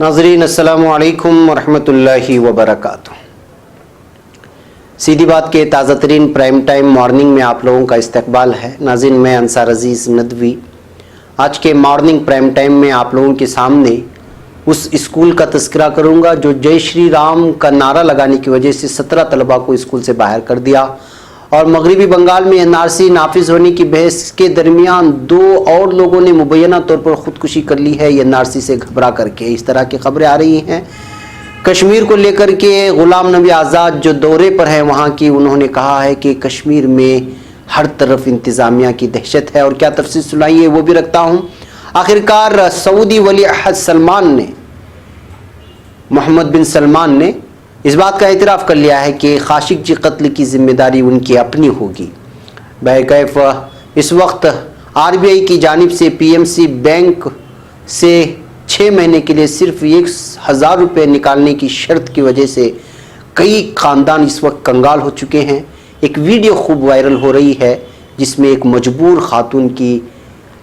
नाज़रीन अस्सलामु अलैकुम वरहमतुल्लाहि वबरकातुह। सीधी बात के ताज़ा तरीन प्राइम टाइम मॉर्निंग में आप लोगों का इस्तकबाल है। नाज़रीन, मैं अंसार अजीज़ नदवी आज के मॉर्निंग प्राइम टाइम में आप लोगों के सामने उस स्कूल का तज़किरा करूँगा जो जय श्री राम का नारा लगाने की वजह से 17 तलबा को स्कूल से बाहर कर दिया और मगरबी बंगाल में एनआरसी नाफिज होने की बहस के दरमियान 2 और लोगों ने मुबैना तौर पर ख़ुदकुशी कर ली है एनआरसी से घबरा करके। इस तरह की खबरें आ रही हैं। कश्मीर को लेकर के ग़ुलाम नबी आज़ाद जो दौरे पर हैं वहाँ की, उन्होंने कहा है कि कश्मीर में हर तरफ इंतज़ामिया की दहशत है और क्या तफसील सुनाई है वो भी रखता हूँ। आखिरकार सऊदी वली अहद सलमान ने, मोहम्मद बिन सलमान ने इस बात का इतराफ़ कर लिया है कि खाशिक़जी कत्ल की जिम्मेदारी उनकी अपनी होगी। बहरकैफ इस वक्त आरबीआई की जानिब से पीएमसी बैंक से 6 महीने के लिए सिर्फ 1000 रुपये निकालने की शर्त की वजह से कई ख़ानदान इस वक्त कंगाल हो चुके हैं। एक वीडियो खूब वायरल हो रही है जिसमें एक मजबूर खातून की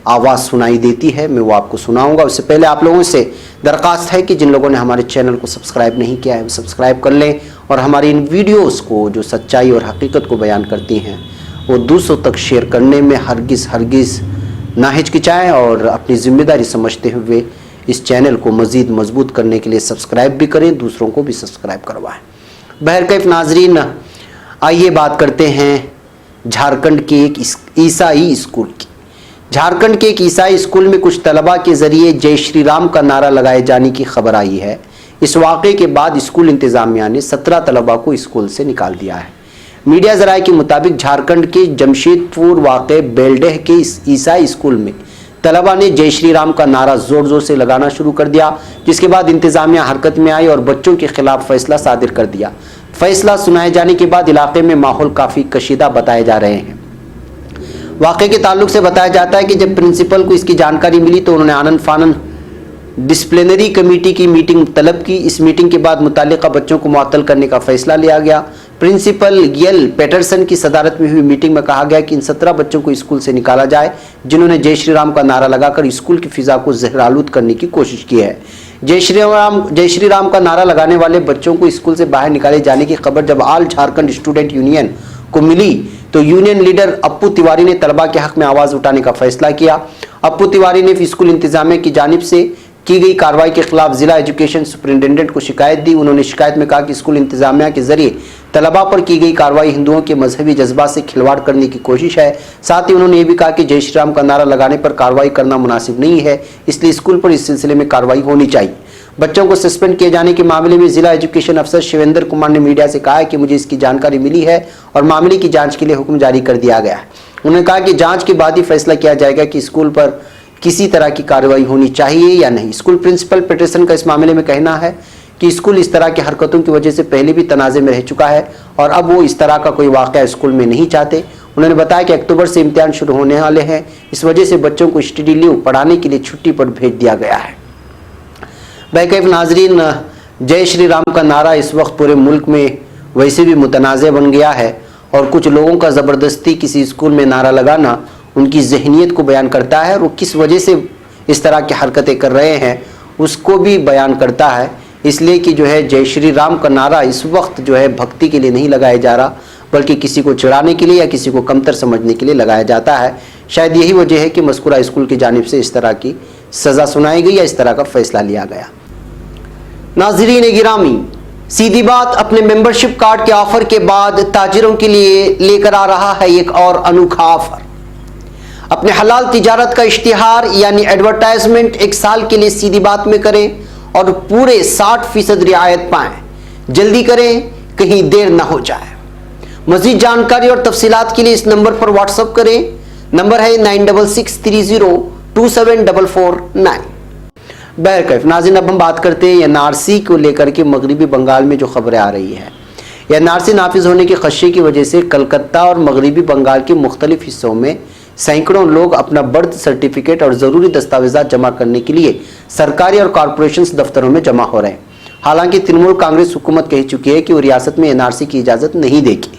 आवाज़ सुनाई देती है। मैं वो आपको सुनाऊंगा। उससे पहले आप लोगों से दरख्वास्त है कि जिन लोगों ने हमारे चैनल को सब्सक्राइब नहीं किया है वो सब्सक्राइब कर लें और हमारी इन वीडियोस को जो सच्चाई और हकीकत को बयान करती हैं वो दूसरों तक शेयर करने में हरगिज़ ना हिचकिचाएँ और अपनी ज़िम्मेदारी समझते हुए इस चैनल को मज़ीद मजबूत करने के लिए सब्सक्राइब भी करें, दूसरों को भी सब्सक्राइब करवाएँ। बहरकैफ नाजरीन, आइए बात करते हैं झारखंड के एक ईसाई स्कूल की। झारखंड के एक ईसाई स्कूल में कुछ तलबा के ज़रिए जय श्री राम का नारा लगाए जाने की खबर आई है। इस वाक़े के बाद स्कूल इंतज़ामिया ने 17 तलबा को स्कूल से निकाल दिया है। मीडिया ज़राए के मुताबिक झारखंड के जमशेदपुर वाक़े बेलडेह के इस ईसाई स्कूल में तलबा ने जय श्री राम का नारा ज़ोर ज़ोर से लगाना शुरू कर दिया, जिसके बाद इंतज़ामिया हरकत में आई और बच्चों के खिलाफ फैसला सादिर कर दिया। फैसला सुनाए जाने के बाद इलाके में माहौल काफ़ी कशीदा बताए जा रहे हैं। वाक़े के ताल्लुक से बताया जाता है कि जब प्रिंसिपल को इसकी जानकारी मिली तो उन्होंने आनन फानन डिसिप्लिनरी कमेटी की मीटिंग तलब की। इस मीटिंग के बाद मुतालिका बच्चों को मुअत्तल करने का फैसला लिया गया। प्रिंसिपल यल पैटरसन की सदारत में हुई मीटिंग में कहा गया कि इन 17 बच्चों को स्कूल से निकाला जाए जिन्होंने जय श्री राम का नारा लगाकर स्कूल की फिजा को जहरालूद करने की कोशिश की है। जय श्री राम का नारा लगाने वाले बच्चों को स्कूल से बाहर निकाले जाने की खबर जब ऑल झारखंड स्टूडेंट यूनियन को मिली तो यूनियन लीडर अप्पू तिवारी ने तलबा के हक में आवाज़ उठाने का फैसला किया। अप्पू तिवारी ने स्कूल इंतजामिया की जानिब से की गई कार्रवाई के खिलाफ जिला एजुकेशन सुपरिटेंडेंट को शिकायत दी। उन्होंने शिकायत में कहा कि स्कूल इंतजामिया के जरिए तलबा पर की गई कार्रवाई हिंदुओं के मजहबी जज्बा से खिलवाड़ करने की कोशिश है। साथ ही उन्होंने ये भी कहा कि जय श्री राम का नारा लगाने पर कार्रवाई करना मुनासिब नहीं है, इसलिए स्कूल पर इस सिलसिले में कार्रवाई होनी चाहिए। बच्चों को सस्पेंड किए जाने के मामले में जिला एजुकेशन अफसर शिवेंद्र कुमार ने मीडिया से कहा है कि मुझे इसकी जानकारी मिली है और मामले की जांच के लिए हुक्म जारी कर दिया गया है। उन्होंने कहा कि जांच के बाद ही फैसला किया जाएगा कि स्कूल पर किसी तरह की कार्रवाई होनी चाहिए या नहीं। स्कूल प्रिंसिपल पैटरसन का इस मामले में कहना है कि स्कूल इस तरह की हरकतों की वजह से पहले भी तनाज़े में रह चुका है और अब वो इस तरह का कोई वाक़या स्कूल में नहीं चाहते। उन्होंने बताया कि अक्टूबर से इम्तिहान शुरू होने वाले हैं, इस वजह से बच्चों को स्टडी लीव पढ़ाने के लिए छुट्टी पर भेज दिया गया है। बहरकैफ नाजरीन, जय श्री राम का नारा इस वक्त पूरे मुल्क में वैसे भी मुतनाज़ बन गया है और कुछ लोगों का ज़बरदस्ती किसी स्कूल में नारा लगाना उनकी जहनीत को बयान करता है और वो किस वजह से इस तरह की हरकतें कर रहे हैं उसको भी बयान करता है। इसलिए कि जो है जय श्री राम का नारा इस वक्त जो है भक्ति के लिए नहीं लगाया जा रहा बल्कि किसी को चिढ़ाने के लिए या किसी को कमतर समझने के लिए लगाया जाता है। शायद यही वजह है कि मज़कूरा स्कूल की जानिब से इस तरह की सज़ा सुनाई गई या इस तरह का फैसला लिया गया। नाज़रीन गिरामी, सीधी बात अपने मेंबरशिप कार्ड के ऑफर के बाद ताजिरों के लिए लेकर आ रहा है एक और अनोखा ऑफर। अपने हलाल तिजारत का इश्तिहार यानी एडवर्टाइजमेंट 1 साल के लिए सीधी बात में करें और पूरे 60% रियायत पाएं। जल्दी करें, कहीं देर ना हो जाए। मज़ीद जानकारी और तफसीलात के लिए इस नंबर पर व्हाट्सअप करें। नंबर है 9663027449। बहरकैफ नाज़रीन, अब हम बात करते हैं एनआरसी को लेकर के मगरबी बंगाल में जो खबरें आ रही है। एनआरसी नाफिज होने के खदशे की वजह से कलकत्ता और मगरबी बंगाल के मुख्तलिफ हिस्सों में सैकड़ों लोग अपना बर्थ सर्टिफिकेट और ज़रूरी दस्तावेज़ात जमा करने के लिए सरकारी और कॉरपोरेशन दफ्तरों में जमा हो रहे हैं। हालांकि तृणमूल कांग्रेस हुकूमत कह चुकी है कि वो रियासत में एनआरसी की इजाज़त नहीं देगी।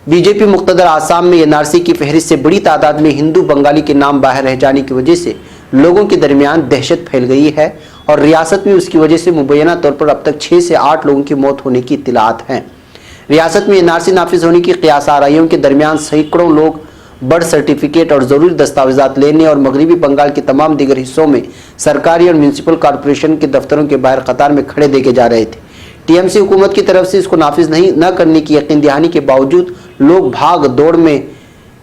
बीजेपी मुख्तदर आसाम में एनआरसी की फहरिस्त से बड़ी तादाद में हिंदू बंगाली के नाम बाहर रह जाने की वजह से लोगों के दरमियान दहशत फैल गई है और रियासत में उसकी वजह से मुबैना तौर पर अब तक 6 से 8 लोगों की मौत होने की इत्तलात हैं। रियासत में एनआरसी नाफिज होने की क़ियास आराइयों के दरमियान सैकड़ों लोग बर्थ सर्टिफिकेट और ज़रूरी दस्तावेजात लेने और मगरबी बंगाल के तमाम दीगर हिस्सों में सरकारी और म्यूनसिपल कॉरपोरेशन के दफ्तरों के बाहर कतार में खड़े देखे जा रहे थे। टीएमसी हुकूमत की तरफ से इसको नाफिज न करने की यकीन दहानी के बावजूद लोग भाग दौड़ में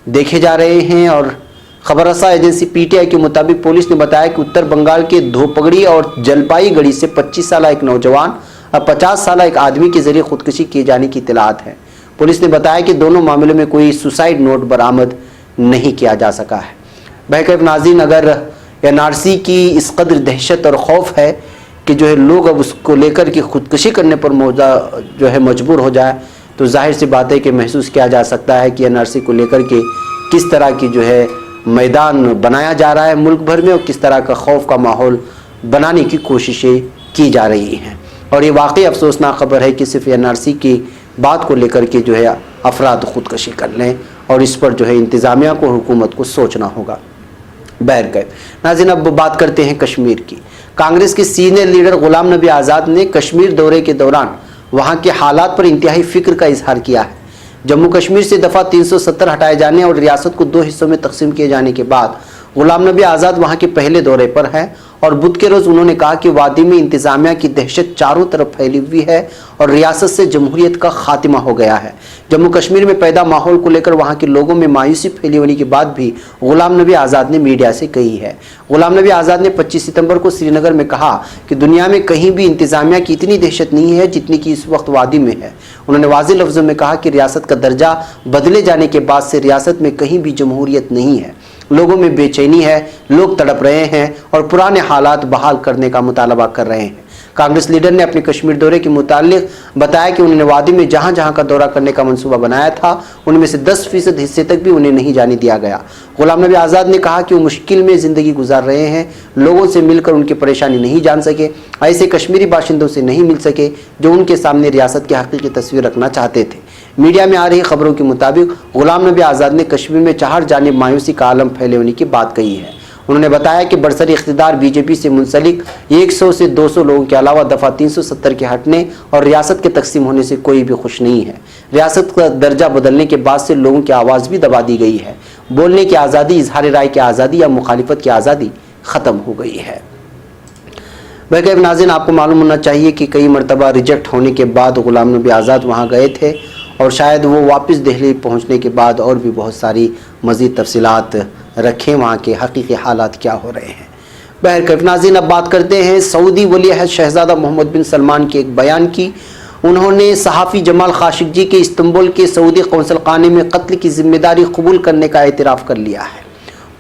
देखे जा रहे हैं। और खबर रसा एजेंसी पीटीआई के मुताबिक पुलिस ने बताया कि उत्तर बंगाल के धोपगड़ी और जलपाईगुड़ी से 25 साल एक नौजवान और 50 साल एक आदमी के जरिए खुदकुशी किए जाने की इत्तलात है। पुलिस ने बताया कि दोनों मामलों में कोई सुसाइड नोट बरामद नहीं किया जा सका है। बहरकैफ नाज़रीन, अगर एनआरसी की इस कदर दहशत और खौफ है कि जो है लोग अब उसको लेकर के खुदकुशी करने पर मजबूर हो जाए, तो जाहिर सी बात है कि महसूस किया जा सकता है कि एनआरसी को लेकर के किस तरह की जो है मैदान बनाया जा रहा है मुल्क भर में और किस तरह का खौफ का माहौल बनाने की कोशिशें की जा रही हैं। और ये वाकई अफसोसनाक खबर है कि सिर्फ एनआरसी की बात को लेकर के जो है अफराद खुदकुशी कर लें और इस पर जो है इंतज़ामिया को, हुकूमत को सोचना होगा। बहरकैफ नाज़रीन, अब बात करते हैं कश्मीर की। कांग्रेस के सीनियर लीडर गुलाम नबी आज़ाद ने कश्मीर दौरे के दौरान वहाँ के हालात पर इंतहाई फिक्र का इजहार किया है। जम्मू कश्मीर से दफ़ा 370 हटाए जाने और रियासत को 2 हिस्सों में तकसीम किए जाने के बाद गुलाम नबी आज़ाद वहाँ के पहले दौरे पर हैं और बुध के रोज़ उन्होंने कहा कि वादी में इंतज़ामिया की दहशत चारों तरफ फैली हुई है और रियासत से जमहूरियत का खात्मा हो गया है। जम्मू कश्मीर में पैदा माहौल को लेकर वहाँ के लोगों में मायूसी फैली होने के बाद भी गुलाम नबी आज़ाद ने मीडिया से कही है। गुलाम नबी आज़ाद ने 25 सितंबर को श्रीनगर में कहा कि दुनिया में कहीं भी इंतज़ामिया की इतनी दहशत नहीं है जितनी कि इस वक्त वादी में है। उन्होंने वाज़ेह लफ्ज़ों में कहा कि रियासत का दर्जा बदले जाने के बाद से रियासत में कहीं भी जमहूरियत नहीं है, लोगों में बेचैनी है, लोग तड़प रहे हैं और पुराने हालात बहाल करने का मुतालबा कर रहे हैं। कांग्रेस लीडर ने अपने कश्मीर दौरे के मुतालिक बताया कि उन्होंने वादी में जहां जहां का दौरा करने का मंसूबा बनाया था उनमें से 10% हिस्से तक भी उन्हें नहीं जाने दिया गया। गुलाम नबी आज़ाद ने कहा कि वो मुश्किल में ज़िंदगी गुजार रहे हैं, लोगों से मिलकर उनकी परेशानी नहीं जान सके, ऐसे कश्मीरी बाशिंदों से नहीं मिल सके जो उनके सामने रियासत की हकीकी तस्वीर रखना चाहते थे। मीडिया में आ रही खबरों के मुताबिक गुलाम नबी आज़ाद ने कश्मीर में 4 जानिब मायूसी का आलम फैले होने की बात कही है। उन्होंने बताया कि बरसरी इख्तिदार बीजेपी से मुंसलिक 100 से 200 लोगों के अलावा दफ़ा 370 के हटने और रियासत के तकसीम होने से कोई भी खुश नहीं है। रियासत का दर्जा बदलने के बाद से लोगों की आवाज़ भी दबा दी गई है। बोलने की आज़ादी, इजहार राय की आज़ादी या मुखालिफत की आज़ादी ख़त्म हो गई है। बहरकैफ नाज़रीन, आपको मालूम होना चाहिए कि कई मरतबा रिजेक्ट होने के बाद गुलाम नबी आज़ाद वहाँ गए थे और शायद वो वापस दिल्ली पहुँचने के बाद और भी बहुत सारी मज़ीद तफसीलात रखें वहाँ के हकीकी हालात क्या हो रहे हैं। बहरकैफ नाज़रीन, अब बात करते हैं सऊदी वली अहद शहज़ादा मोहम्मद बिन सलमान के एक बयान की। उन्होंने सहाफ़ी जमाल खाशिक़जी के इस्तांबुल के सऊदी कौंसल खाने में कत्ल की जिम्मेदारी कबूल करने का एतराफ़ कर लिया है।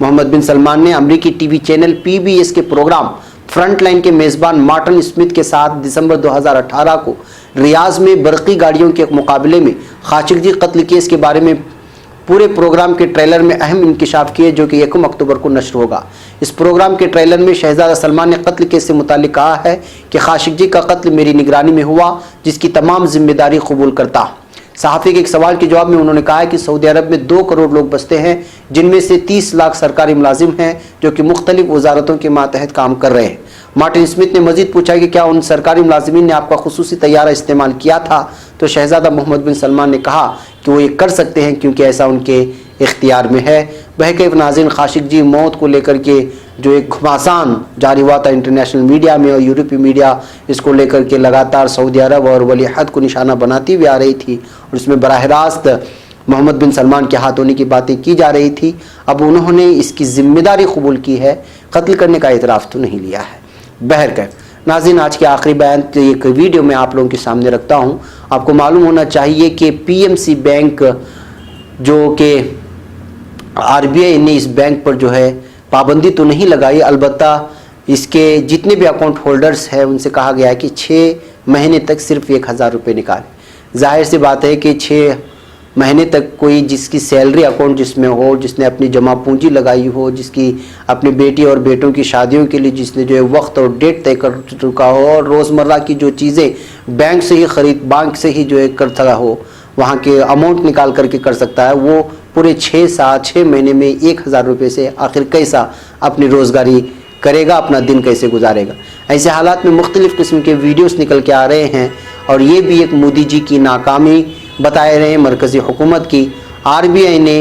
मोहम्मद बिन सलमान ने अमरीकी टीवी चैनल PBS के प्रोग्राम फ्रंटलाइन के मेज़बान मार्टिन स्मिथ के साथ दिसंबर 2018 को रियाज में बरकी गाड़ियों के मुकाबले में खाशिक़जी कत्ल केस के बारे में पूरे प्रोग्राम के ट्रेलर में अहम इंकिशाफ किए जो कि 1 अक्टूबर को नश्र होगा। इस प्रोग्राम के ट्रेलर में शहजादा सलमान ने कत्ल केस से मुताल्लिक कहा है कि खाशिक़जी का कत्ल मेरी निगरानी में हुआ, जिसकी तमाम जिम्मेदारी कबूल करता हूँ। सहाफ़ी के एक सवाल के जवाब में उन्होंने कहा कि सऊदी अरब में 2 करोड़ लोग बसते हैं, जिनमें से 30 लाख सरकारी मुलाजिम हैं जो कि मुख्तलिफ वजारतों के मातहत काम कर रहे हैं। मार्टिन स्मिथ ने मजीद पूछा कि क्या उन सरकारी मुलाजिमीन ने आपका खुसूसी तैयारा इस्तेमाल किया था, तो शहजादा मोहम्मद बिन सलमान ने कहा कि वो ये कर सकते हैं क्योंकि ऐसा उनके इख्तियार में है। बहरकैफ नाज़रीन, खाशिक़जी मौत को लेकर के जो एक घमासान जारी हुआ था इंटरनेशनल मीडिया में और यूरोपीय मीडिया इसको लेकर के लगातार सऊदी अरब और वली अहद को निशाना बनाती हुई आ रही थी और इसमें बराह रास्त मोहम्मद बिन सलमान के हाथ होने की बातें की जा रही थी। अब उन्होंने इसकी जिम्मेदारी कबूल की है, कत्ल करने का एतराफ़ तो नहीं लिया है। बहरकैफ नाज़रीन, आज के आखिरी बयान एक वीडियो में आप लोगों के सामने रखता हूँ। आपको मालूम होना चाहिए कि PMC बैंक जो कि RBI ने इस बैंक पर जो है पाबंदी तो नहीं लगाई, अलबत्ता इसके जितने भी अकाउंट होल्डर्स हैं उनसे कहा गया है कि 6 महीने तक सिर्फ 1000 रुपये निकालें। जाहिर सी बात है कि 6 महीने तक कोई जिसकी सैलरी अकाउंट जिसमें हो, जिसने अपनी जमा पूंजी लगाई हो, जिसकी अपनी बेटी और बेटों की शादियों के लिए जिसने जो है वक्त और डेट तय कर चुका हो और रोज़मर्रा की जो चीज़ें बैंक से ही जो है कर सका हो, वहाँ के अमाउंट निकाल करके कर सकता है, वो पूरे 6 महीने में 1,000 रुपये से आखिर कैसा अपनी रोज़गारी करेगा, अपना दिन कैसे गुजारेगा। ऐसे हालात में मुख्तलिफ़ किस्म के वीडियोस निकल के आ रहे हैं और ये भी एक मोदी जी की नाकामी बताए रहे हैं, मरकज़ी हुकूमत की। RBI ने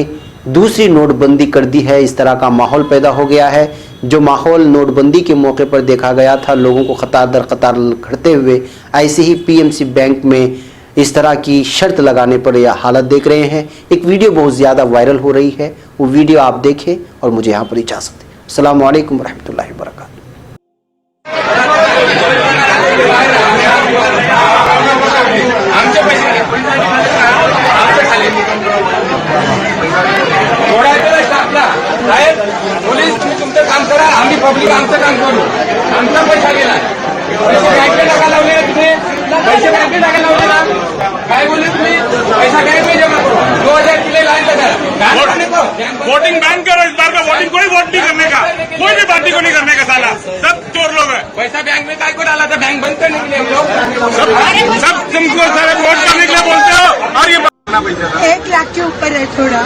दूसरी नोटबंदी कर दी है, इस तरह का माहौल पैदा हो गया है। जो माहौल नोटबंदी के मौके पर देखा गया था, लोगों को कतार दर कतार खड़ते हुए, ऐसे ही PMC बैंक में इस तरह की शर्त लगाने पर यह हालत देख रहे हैं। एक वीडियो बहुत ज़्यादा वायरल हो रही है, वो वीडियो आप देखें और मुझे यहाँ पर इजाज़त दें। अस्सलाम वालेकुम रहमतुल्लाहि व बरकातहू। पोलीस तुमचं काम करा, आम्ही पब्लिक आमचं काम करू. आमचा पैसा गेला, पैसे बँकेत टाका लावले ना तुम्ही, पैसे बँकेत टाका लावले ना. काय बोलले तुम्ही? पैसा बँक में जमा करो. 2000 किले लाइन लगा. वोटिंग बैन करो इस बार का. वोटिंग कोई वोट नहीं करने का, कोई भी पार्टी को नहीं करने का साला. सब चोर लोग हैं. पैसा बैंक में काय को डाला था? बैंक बंद करने के लिए हम लोग सब तुमको सारे वोट करने के लिए बोलते हो. और ये 1 लाख के ऊपर है थोड़ा.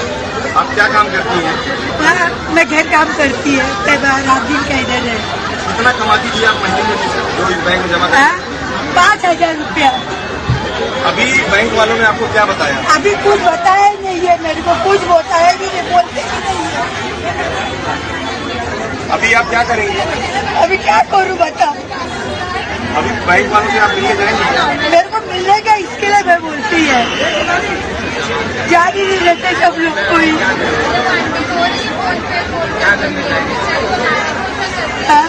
आप क्या काम करती हैं? हाँ, मैं घर काम करती है, रात दिन का इधर है. कितना कमाती थी आप महीने में जो इस बैंक में जमा हाँ, 5,000 रुपया. अभी बैंक वालों ने आपको क्या बताया? अभी कुछ बताया ही नहीं है मेरे को, कुछ बताया भी नहीं, बोलते ही नहीं है. अभी आप क्या करेंगे? अभी क्या करूँ बता. अभी बैंक वालों से आप मिलने जाएंगे? मेरे को मिलने का इसके लिए मैं बोलती है, जान ही नहीं लेते सब लोग कोई. हाँ?